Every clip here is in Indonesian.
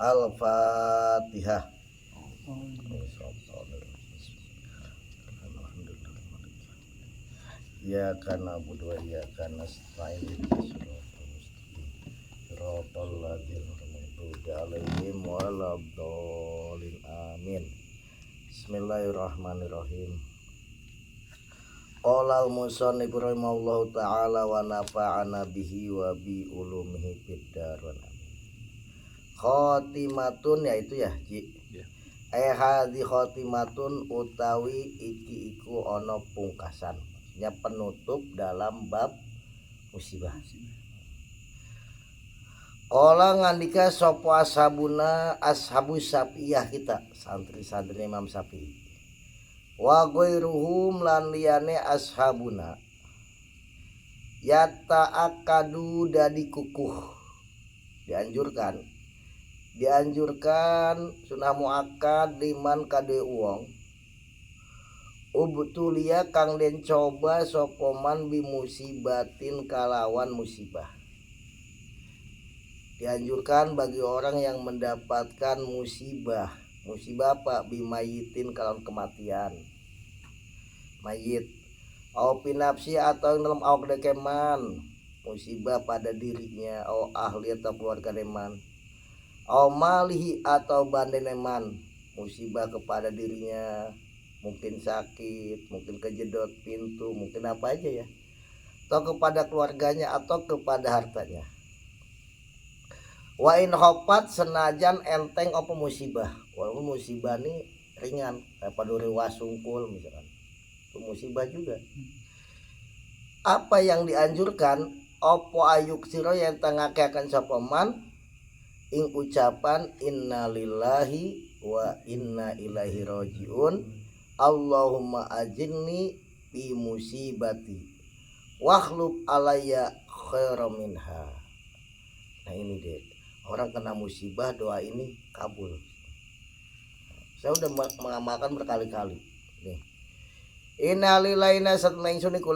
Al-Fatihah. Ya kana budu ya kana stain siratal ladzina an'amta 'alaihim waladdallin amin. Bismillahirrahmanirrahim. Qala al-musannif rahimahullahu ta'ala wa nafa'ana bihi wa bi ulumihi fid dar. Khotimatun yaitu ya Ji. Hadhi khotimatun utawi iki iku ana pungkasan. Maksudnya penutup dalam bab musibah. Qala ngandika sapa ashabuna ashabus Syafi'iyah kita, santri-santri Imam Syafi'i. Wa ghairuhum lan liyane ashabuna yata'akadu dadi kukuh. Dianjurkan sunah muakkad liman kade uwong ubtulia kang den coba sapa man bi musibatin kalawan musibah. Dianjurkan bagi orang yang mendapatkan musibah apa bimayitin kalawan kematian mayit au pinapsi atau dalam awak dekeman musibah pada dirinya au ahli atau keluarga deman au malihi atau bandeneman musibah kepada dirinya, mungkin sakit, mungkin kejedot pintu, mungkin apa aja ya, atau kepada keluarganya atau kepada hartanya. Wa in khofat senajan enteng apa musibah, walaupun musibah ini ringan kayak paduri wasungkul misalkan, itu musibah juga. Apa yang dianjurkan opo ayuk siro yang tengakiakan sapaman ing ucapan innalillahi wa inna ilaihi rajiun Allahumma ajinni bi musibati wakhlub alayya khairam minha. Nah ini deh, orang kena musibah doa ini kabul. Saya udah mengamalkan berkali-kali nih. Innalillahi satna ingsun iku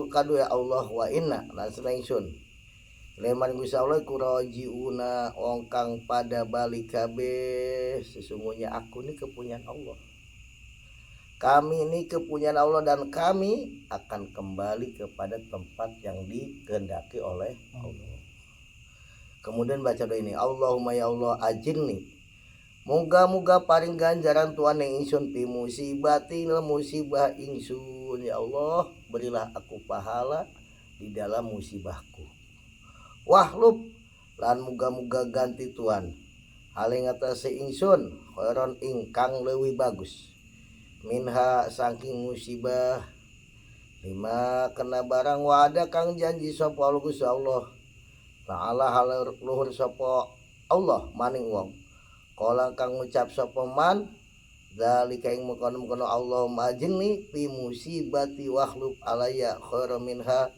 kadu ya Allah wa inna lan satna ingsun leman Gusti Allah iku rajiuna wong kang pada balik kabeh, sesungguhnya aku ini kepunyaan Allah. Kami ini kepunyaan Allah dan kami akan kembali kepada tempat yang dikehendaki oleh Allah. Kemudian baca doa ini, Allahumma ya Allah ajinni, moga-moga paring ganjaran Tuhan yang ingsun pi musibati musibah ingsun, ya Allah berilah aku pahala di dalam musibahku. Wahlub lan muga-muga ganti Tuhan hale ngatasi ingsun khairon ingkang leuwih bagus minha saking musibah lima kena barang wada kang janji sapa Gusti Allah ta'ala hale luhur sapa Allah maning wong kala kang ngucap sapa man zalika ing mengkono-mengkono Allah majinni fi musibati wahlub alayya khairon minha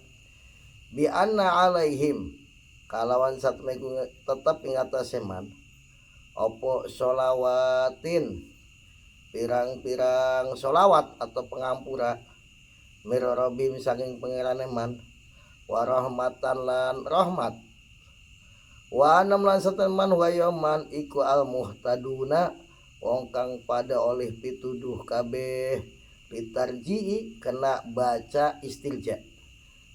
bi anna alaihim kalawan satmeku tetap ing atase man opo sholawatin pirang-pirang sholawat atau pengampura mirorobim saking pangerane man warahmatan lan rahmat wa anam lan satan man wayaman iku al muhtaduna wong kang pada oleh pituduh kabeh litarji'i kena baca istilja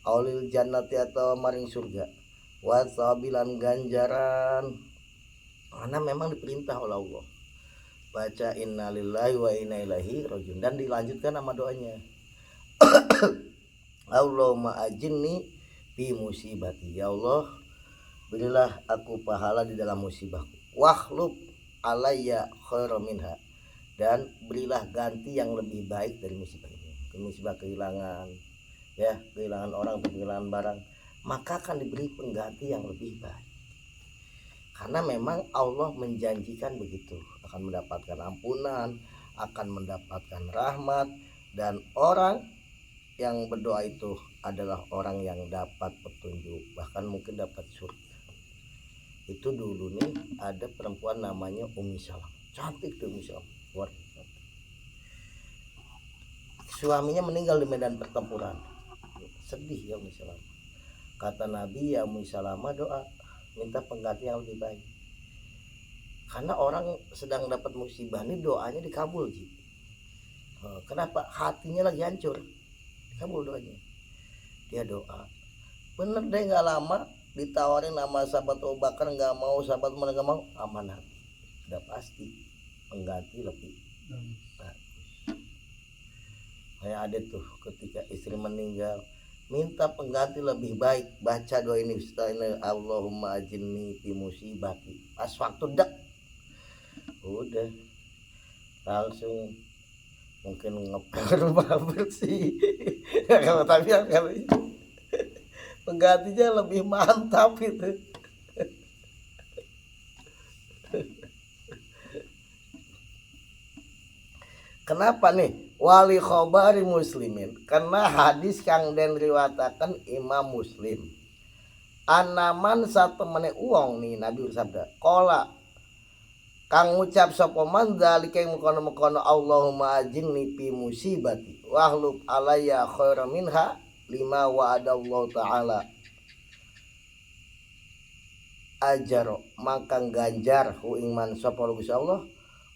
aulil jannati atau maring surga wasabilan ganjaran karena memang diperintah oleh Allah baca innalillahi wa inna ilaihi rajiun dan dilanjutkan sama doanya Allahumma ajinni bi musibati, ya Allah berilah aku pahala di dalam musibahku wakhlub alayya khairam minha dan berilah ganti yang lebih baik dari musibah ini. Musibah kehilangan ya, kehilangan orang atau kehilangan barang, maka akan diberi pengganti yang lebih baik. Karena memang Allah menjanjikan begitu, akan mendapatkan ampunan, akan mendapatkan rahmat, dan orang yang berdoa itu adalah orang yang dapat petunjuk, bahkan mungkin dapat surga. Itu dulu nih ada perempuan namanya Ummi Salam, cantik tuh Ummi Salam, luar biasa. Suaminya meninggal di medan pertempuran. sedih ya Ummu Salamah. Kata Nabi, ya Ummu Salamah doa minta pengganti yang lebih baik. Karena orang sedang dapat musibah ini doanya dikabul Ji. Kenapa? Hatinya lagi hancur, dikabul doanya. Dia doa, bener deh, nggak lama ditawarin nama sahabat Abu Bakar, nggak mau, sahabat Umar nggak mau, amanah, udah pasti pengganti lebih bagus. Kayak ada tuh ketika istri meninggal minta pengganti lebih baik, baca doa ini, Allahumma ajinni fi musibati. Pas waktu dek udah langsung mungkin ngepel rumah bersih. Kalau tapi kalau penggantinya lebih mantap itu. Kenapa nih? Wali khobari muslimin, karena hadis kang den riwayataken Imam Muslim. Anaman satemene uang nih Nabi bersabda, kola kang ngucap sapa man zalika mengkono-mengkono Allahumma ajinni fi musibati wahlub alayya khairan minha lima wa'adallahu ta'ala ajaro, maka ganjar hu ing man sapa Gusti Allah,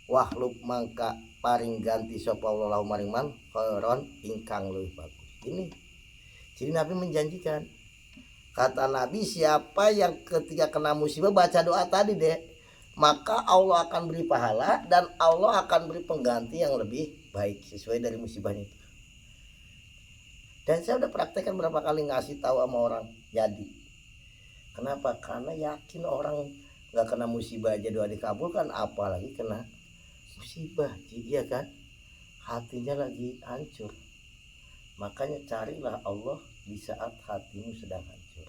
wahlub mangka paring ganti sapa Allah lahu maring man khairan ingkang luwih bagus. Ini jadi Nabi menjanjikan, kata Nabi, siapa yang ketika kena musibah baca doa tadi deh, maka Allah akan beri pahala dan Allah akan beri pengganti yang lebih baik sesuai dari musibahnya itu. Dan saya udah praktekkan berapa kali ngasih tahu sama orang jadi. Kenapa? Karena yakin orang nggak kena musibah aja doa dikabulkan, apalagi kena musibah. Jadi ya kan, hatinya lagi hancur. Makanya carilah Allah di saat hatimu sedang hancur.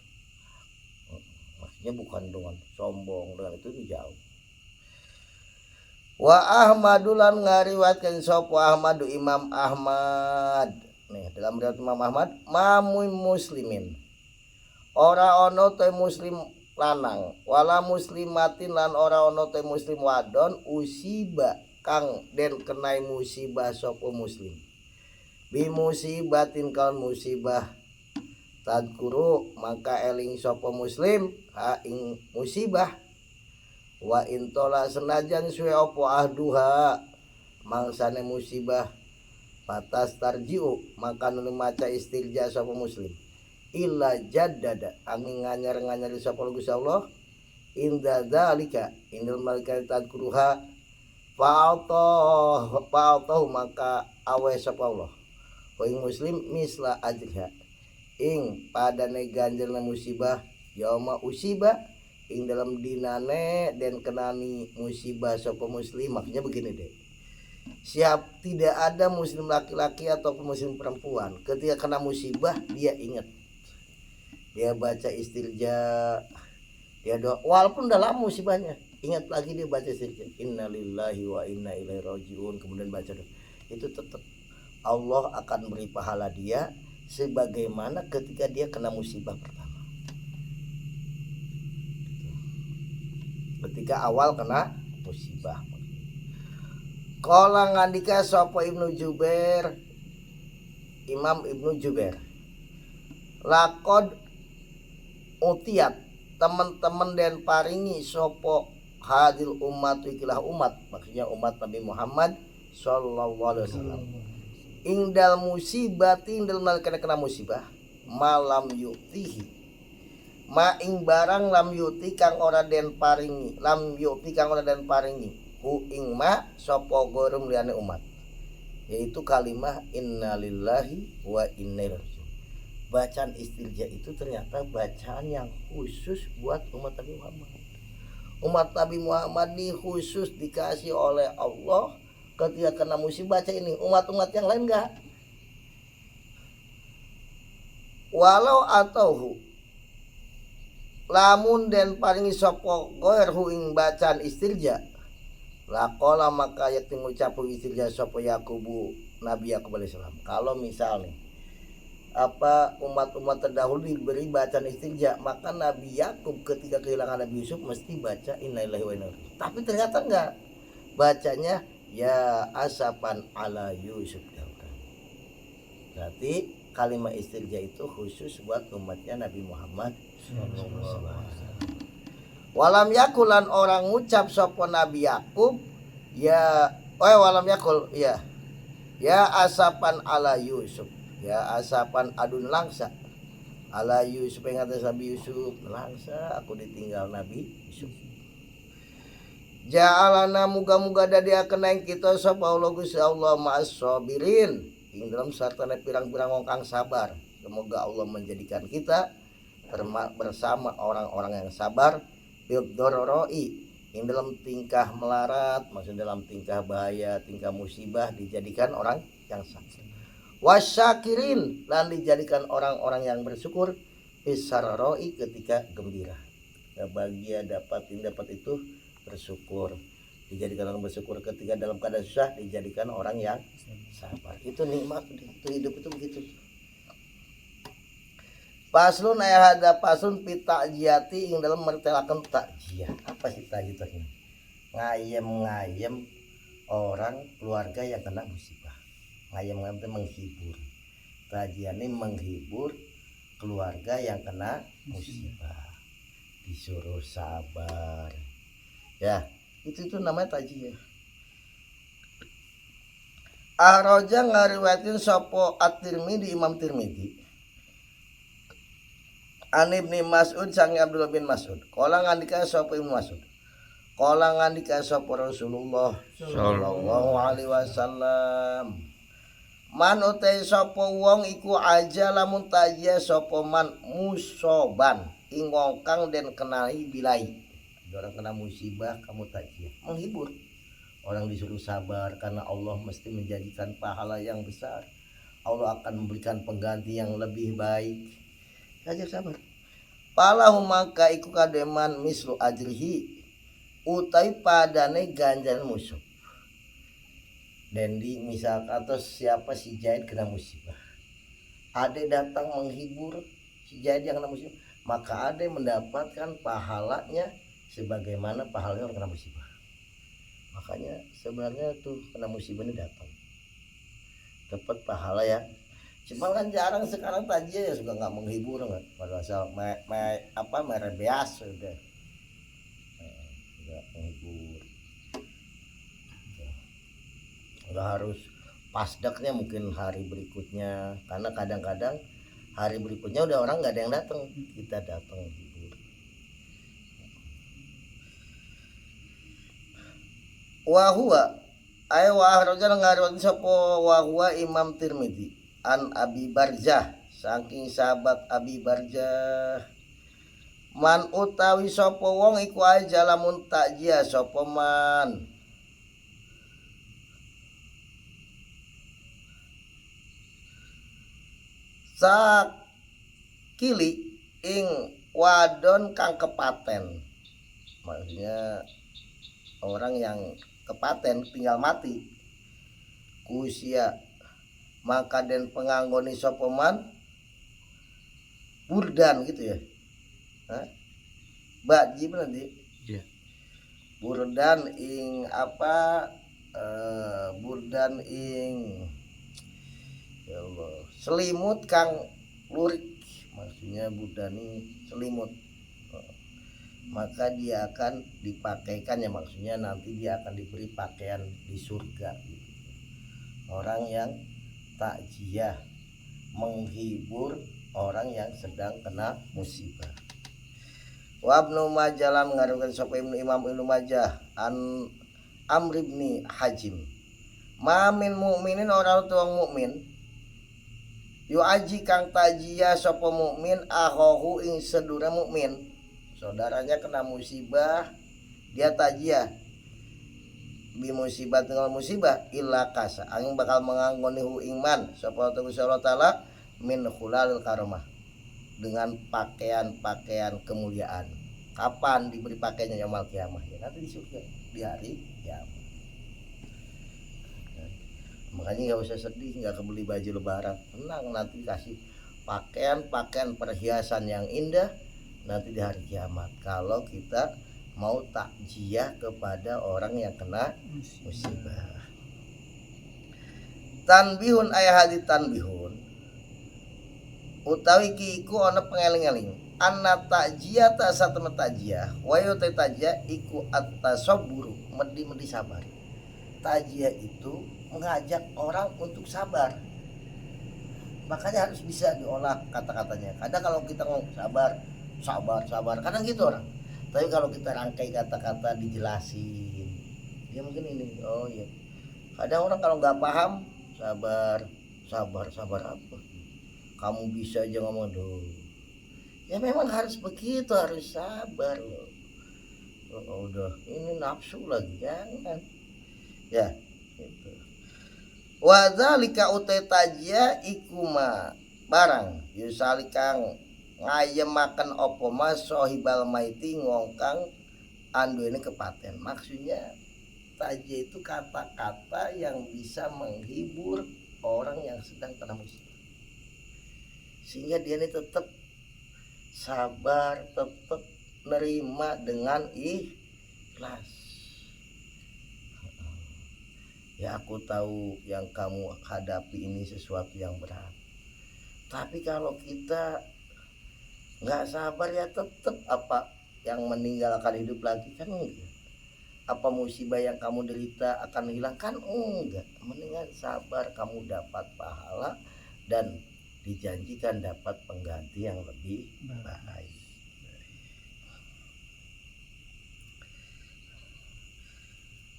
Maksudnya bukan dengan sombong, dengan itu jauh. Wa Ahmadulan ngariwatkan sapa Ahmadu Imam Ahmad. Nih dalam riwayat Imam Ahmad, mamun muslimin, ora ono te muslim lanang, wala muslimatin lan ora ono te muslim wadon usiba kang den kenai musibah sapa muslim. Bi musibatin kaun musibah tadkuru maka eling sapa muslim ha ing musibah wa intola senajan suwe opo ahduha mangsane musibah patas tarjiu maka nuli maca istirja sapa muslim illa jaddada angin nganyar-nganyari sapa Gusti Allah inda dzalika indal malaikat tadkuruha fa'atoh maka awe sapa Allah wa ing muslim misla ajriha ing padane ganjelna musibah yauma usibah ing dalam dinane dan kenani musibah sapa muslim. Maksudnya begini deh, siap tidak ada muslim laki-laki ataupun muslim perempuan ketika kena musibah dia ingat, dia baca istirja, dia doa walaupun udah lama musibahnya, ingat lagi dia baca istirja innalillahi wa inna ilaihi rajiun, kemudian baca doa, itu tetap Allah akan beri pahala dia sebagaimana ketika dia kena musibah pertama, ketika awal kena musibah. Qala ngandika sapa Ibnu Jubair, Imam Ibnu Jubair, laqad utiat teman-teman dan paringi sapa hadil umat ikilah umat, maksudnya umat Nabi Muhammad sallallahu alaihi wasallam, ingdal musibati ingdal kena musibah malam yutihi ma ing barang lam yuti kang ora den paringi, lam yuti kang ora den paringi hu ing ma sapa gorum liyane umat, yaitu kalimah innalillahi wa inna ilaihi rajiun. Bacaan istirja itu ternyata bacaan yang khusus buat umat Nabi Muhammad. Umat Nabi Muhammad ini khusus dikasih oleh Allah ketika kena musibah baca ini, umat-umat yang lain enggak. Walau atauhu lamun den paringi sapa goer hu ing bacaan istirja laqala maka yakti ngucapu istirja sapa Yakubu Nabi Yakub alaihi salam. Kalau misal nih umat-umat terdahulu diberi bacaan istirja, maka Nabi Yakub ketika kehilangan Nabi Yusuf mesti baca innalillahi wa inna ilaihi rajiun. Tapi ternyata enggak, bacanya ya asapan ala Yusuf. Berarti kalimat istirja itu khusus buat umatnya Nabi Muhammad SAW. Walam yakulan orang ngucap sopo Nabi Yakub ya walam yakul ya asapan ala Yusuf, ya asapan adun langsa ala Yusuf yang atas Nabi Yusuf, langsa aku ditinggal Nabi Yusuf. Ja'alana muga-muga dadiakeun aing kita sapa Allah Gusti Allah ma'as sabirin ing dalam sartana pirang-pirang wong kang sabar. Semoga Allah menjadikan kita bersama orang-orang yang sabar fid dororoi ing dalam tingkah melarat, maksud dalam tingkah bahaya, tingkah musibah dijadikan orang yang sabar. Wasyakirin dan dijadikan orang-orang yang bersyukur isaroroi ketika gembira. Bahagia dapat itu bersyukur, dijadikan orang bersyukur ketika dalam keadaan susah, dijadikan orang yang sabar. Itu nikmat, itu hidup itu begitu. Paslun aya hada paslun pitakjiati ing dalam mertelakan takjiah. Apa sih takjiah itu? Ngayem orang keluarga yang kena musibah. Ngayem itu menghibur. Takjiah ini menghibur keluarga yang kena musibah. Disuruh sabar. Ya, itu namanya takjiah. Ahroja ngariwayatin sapa At-Tirmidzi Imam Tirmidzi. An Ibnu Mas'ud sang Abdullah bin Mas'ud. Kala ngandika sapa Ibnu Mas'ud. Kala ngandika sapa Rasulullah sallallahu alaihi wasallam. Man utai sapa wong iku aja lamun tajia sapa man musoban ing wong kang den kenai bilai. Orang kena musibah kamu takjiah, menghibur. Orang disuruh sabar karena Allah mesti menjadikan pahala yang besar. Allah akan memberikan pengganti yang lebih baik. Saja sabar. Palahu maka iku kademan mislu ajrihi utai padane ganjaran musuh. Dan misal atau siapa si Zaid kena musibah, ade datang menghibur si Zaid yang kena musibah, maka ade mendapatkan pahalanya sebagaimana pahalanya orang kena musibah. Makanya sebenarnya tuh kena musibah ini datang dapat pahala ya. Cuma kan jarang sekarang tajia ya suka nggak menghibur nggak, pada asal merebeas udah nggak menghibur. Nggak harus pasdaknya, mungkin hari berikutnya, karena kadang-kadang hari berikutnya udah orang nggak ada yang datang, kita datang hibur. Wahua ayo wahrojan ngariwati sapa wahua Imam Tirmidzi an Abi Barzah saking sahabat Abi Barzah. Man utawi sapa wong iku aja lamun takjiah sapa man sakili ing wadon kang kepaten. Maksudnya orang yang kepaten tinggal mati ku usia, maka den penganggoni sapa man burdan gitu ya. Baji bener di? Yeah. Burdan ing apa? Burdan ing ya Allah, selimut kang lurik. Maksudnya burdan ini selimut. Maka dia akan dipakaikan ya, maksudnya nanti dia akan diberi pakaian di surga gitu. Orang yang takjiah menghibur orang yang sedang kena musibah. Wa Ibnu Majah lan ngarukan sapa Imam Ibnu Majah an Amr bin Hajim. Ma min mukminin orang tuang mukmin yu aji kang takjiah sapa mukmin akhahu ing sedura mukmin. Saudaranya kena musibah, dia takjiah bi musibah dengan musibah illa kasa angin bakal menganggoni hu ingman sapa Allah taala min khulalil karomah, dengan pakaian-pakaian kemuliaan. Kapan diberi pakaiannya? Yaumul kiamah, ya nanti di surga di hari kiamat. Makanya nggak usah sedih, nggak kebeli baju lebaran, tenang, nanti kasih pakaian perhiasan yang indah nanti di hari kiamat kalau kita mau takjiah kepada orang yang kena musibah. tanbihun aya hadit tanbihun utawi ki iku ana pengeling-eling anna ta'jiyata satuna ta'jiyah wa ya ta'jiyah iku at-tasabbur medi-medi sabar. Ta'jiyah itu mengajak orang untuk sabar, makanya harus bisa diolah kata-katanya. Kadang kalau kita ngomong sabar kadang gitu orang, tapi kalau kita rangkai kata-kata dijelasin dia mungkin ini oh iya. Kadang orang kalau nggak paham sabar apa kamu bisa aja ngomong dulu. Ya memang harus begitu, harus sabar loh. Oh, udah ini nafsu lagi jangan. Ya, gitu. Wa zalika utai tajia ikuma barang yusalikang ngayemaken apa mas sohibal maiti ngongkang andu ini kepaten. Maksudnya tajia itu kata-kata yang bisa menghibur orang yang sedang kena musibah, sehingga dia ini tetap sabar, tetap nerima dengan ikhlas. Ya aku tahu yang kamu hadapi ini sesuatu yang berat, tapi kalau kita nggak sabar ya tetap apa yang meninggalkan hidup lagi kan enggak. Apa musibah yang kamu derita akan hilang kan enggak. Mendingan sabar, kamu dapat pahala dan dijanjikan dapat pengganti yang lebih baik.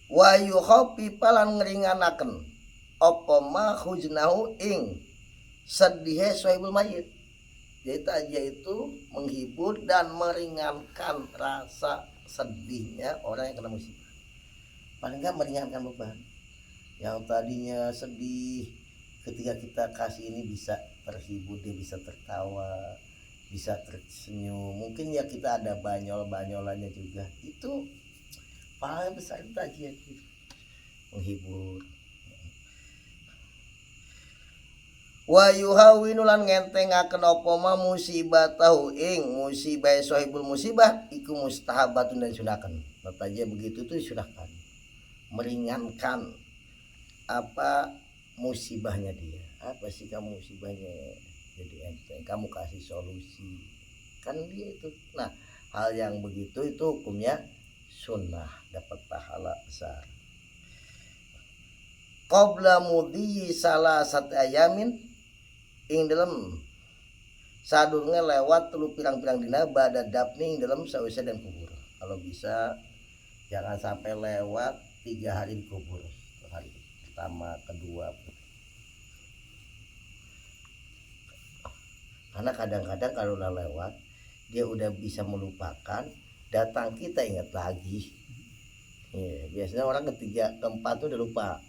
Wa yukhaffi palan ngringanaken apa ma huznahu ing sedih sahibul mayit. Jadi aja itu menghibur dan meringankan rasa sedihnya orang yang kena musibah. Paling nggak meringankan beban. Yang tadinya sedih, ketika kita kasih ini bisa terhibur, dia bisa tertawa, bisa tersenyum. Mungkin ya kita ada banyol-banyolannya juga. Itu paling besar itu aja gitu. Menghibur. Wa yuhawinu lan ngentengaken apa ma musibah tahu ing musibah sahibul musibah iku mustahabatun dan sunahkan. Aja begitu tuh sunahkan. Meringankan apa musibahnya dia. Apa sih kamu musibahnya jadi enteng, kamu kasih solusi. Kan dia itu. Nah, hal yang begitu itu hukumnya sunnah, dapat pahala besar. Qabla mudhi salasati ayamin ing dalam sadurunge lewat telu pirang-pirang dina bada dapni ing dalam sawise dan kubur. Kalau bisa jangan sampai lewat 3 hari di kubur. Hari pertama, kedua. Karena kadang-kadang kalau udah lewat dia udah bisa melupakan, datang kita ingat lagi. Ya, biasanya orang ketiga, keempat tuh udah lupa.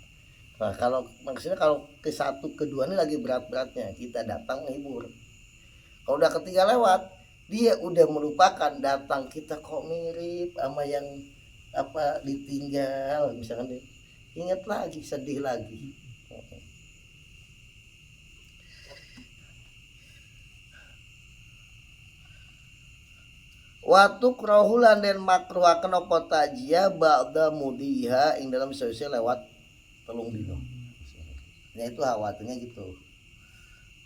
Nah, kalau maksudnya kalau ke 1, kedua ini lagi berat-beratnya kita datang menghibur. Kalau udah ketiga lewat, dia udah melupakan, datang kita kok mirip sama yang apa ditinggal, misalkan dia ingat lagi, sedih lagi. Waktu krohulan dan makruhaken apa tajia ba'da mudiha ing dalam seusia lewat telung dino. Nah itu khawatirnya gitu,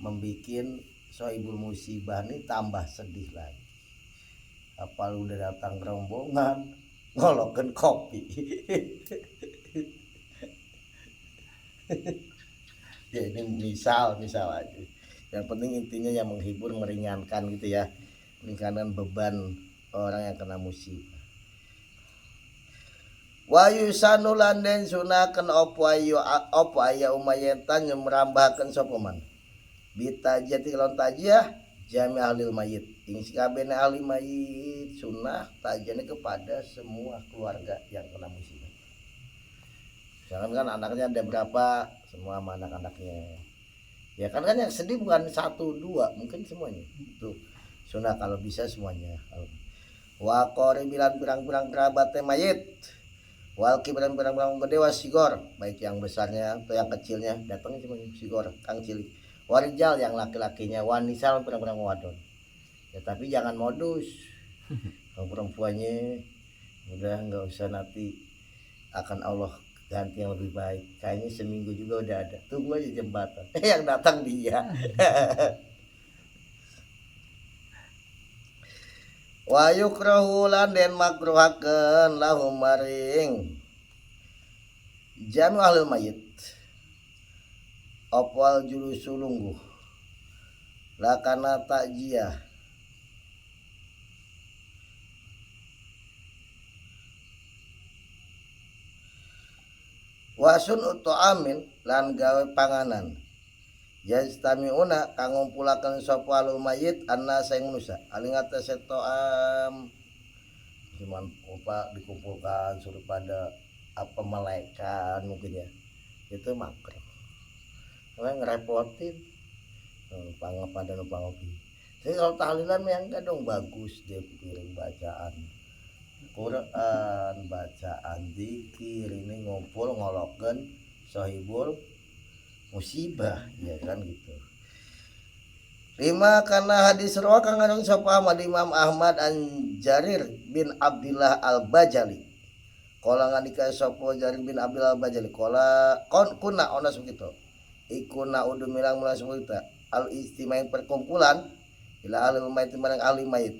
membikin sohibul musibah ini tambah sedih lagi. Apa lu udah datang rombongan ngolokin kopi. Ya ini misal aja. Yang penting intinya yang menghibur, meringankan gitu ya, meringankan beban orang yang kena musibah. Wa yusanu lan den sunaken apa aya umayentan nyemrambahaken sapa man bitajati lawan tajiyah jami ahlil mayit ing sakabehane ahli mayit sunah tajane kepada semua keluarga yang kena musibah. Jangan kan anaknya ada berapa, semua sama anak-anaknya. Ya kan yang sedih bukan 1, 2, mungkin semuanya. Itu sunah kalau bisa semuanya. Wa qoribilan pirang-pirang kerabat mayit wal kibran pirang-pirang gede wasigor, baik yang besarnya atau yang kecilnya datangnya cuma sigor kang cilik. Warijal yang laki-lakinya, wanisal pirang-pirang wadon. Ya tapi jangan modus. Kalau perempuannya udah nggak usah, nanti akan Allah ganti yang lebih baik. Kayaknya seminggu juga udah ada, tunggu aja jembatan. Yang datang dia. Wa yukrahu lan den makruhakeun lahum maring janu ahlul mayit opwal julusu lungguh lakana takjiyah wasun utu amin lan gawe panganan yastamiuna kang ngumpulaken sapa ahlul mayit anna sing manusia alingate setoam cuman apa dikumpulkan suruh pada apa malaikat mungkin ya itu makruh karena ngerepotin numpang pada numpang ngopi. Jadi kalau tahlilan yang enggak dong bagus dia pikirin bacaan Quran, bacaan zikir ini ngumpul ngolokeun sahibul musibah ya kan gitu. 5 karena hadis rawa kang ngarang sapa Imam Ahmad an Jarir bin Abdullah Al-Bajali. Kala ngandika sapa Jarir bin Abdullah Al-Bajali kala kuna ona begitu. Iku naudu milang mulang kita al istimain perkumpulan ila ahli mayit marang ahli mayit.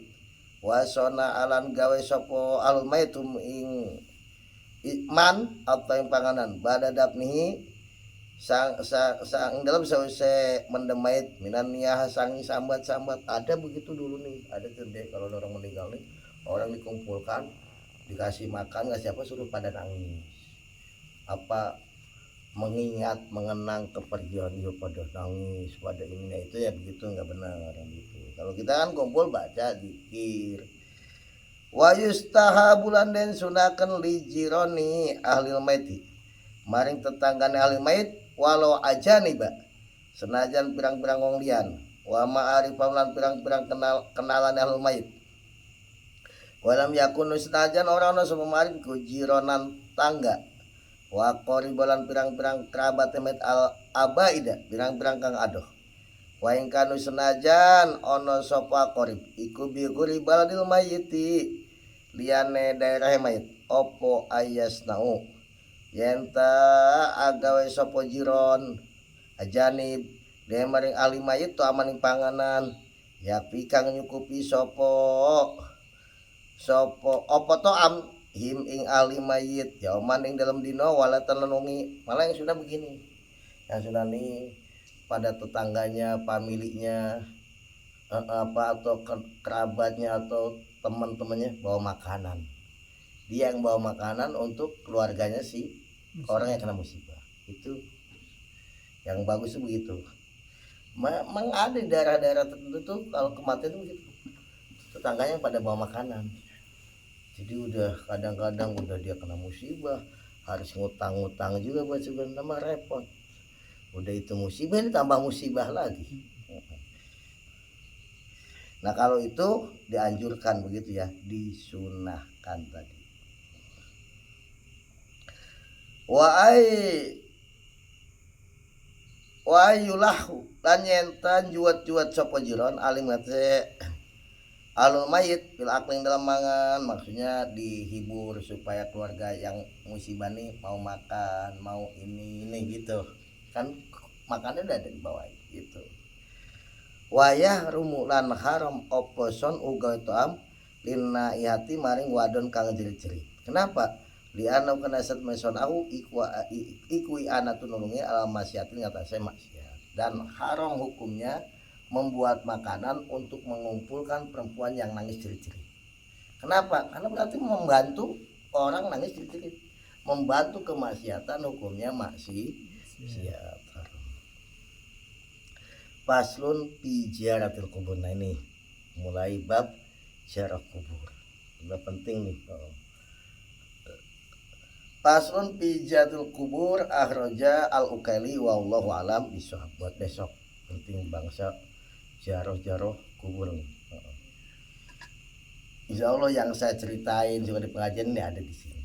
Wasona alan gawe sapa ahli mayit ing iman atau yang panganan bada dapnihi sang dalam sause mendemait minan niyah sangi sambat ada begitu dulu nih ada tuh deh kalau orang meninggal nih orang dikumpulkan dikasih makan nggak siapa suruh pada nangis apa mengingat mengenang kepergian dia pada nangis pada ini itu ya begitu nggak benar gitu. Kalau kita kan kumpul baca zikir wa yustahabulan den sunaken li jironi ahli maiti maring tetanggane ahli mait walau ajaniba senajan pirang-pirang wong lian wa ma'arifam lan pirang-pirang kenalan ahli mait walam yakun senajan ora ana sapa maring kujironan tangga wa qoribalan pirang-pirang kerabat mait al abaida pirang-pirang kang adoh wa ing kanu senajan ana sapa qorib iku bi quribaladil mayiti liyane daerah mayit opo ayasnau yenta agawe sapa jiron ajanib dia maring ahli mayit to amaning panganan yapi kang nyukupi sapa apa to am him ing ahli mayit ya maning dalam dino wala tenenungi malah yang sudah begini yang sudah nih pada tetangganya pamiliknya apa atau kerabatnya atau teman-temannya bawa makanan dia yang bawa makanan untuk keluarganya si orang yang kena musibah itu yang bagus itu begitu. Memang ada di daerah-daerah tertentu tuh kalau kematian itu begitu tetangganya pada bawa makanan jadi udah kadang-kadang udah dia kena musibah harus ngutang-ngutang juga buat sebenarnya mah repot udah itu musibah ini tambah musibah lagi. Nah kalau itu dianjurkan begitu ya disunahkan tadi. Wa yulahu lan yentan juat-juat sapa jiron alimate alul mayit bil akling dalam mangan maksudnya dihibur supaya keluarga yang musibah nih mau makan mau ini gitu kan makannya udah ada di bawah gitu. Wayah rumulan haram oposon uga itu am lina ihati maring wadon kang jerit-jerit. Kenapa? Liana kana sat meson aku iku ana tunulungi alam maksiatin ngatasé maksiat dan haram hukumnya membuat makanan untuk mengumpulkan perempuan yang nangis jerit-jerit. Kenapa? Karena berarti membantu orang nangis jerit-jerit. Membantu kemaksiatan hukumnya maksiat. Paslun pijaratil kubur. Nah ini mulai bab ziarah kubur. Ini penting nih. Paslun pijaratil kubur akhraja al-Ukaili wallahu alam bisawab. Buat besok penting bangsa ziarah kubur nih. Insya Allah yang saya ceritain juga di pengajian ini ada di sini.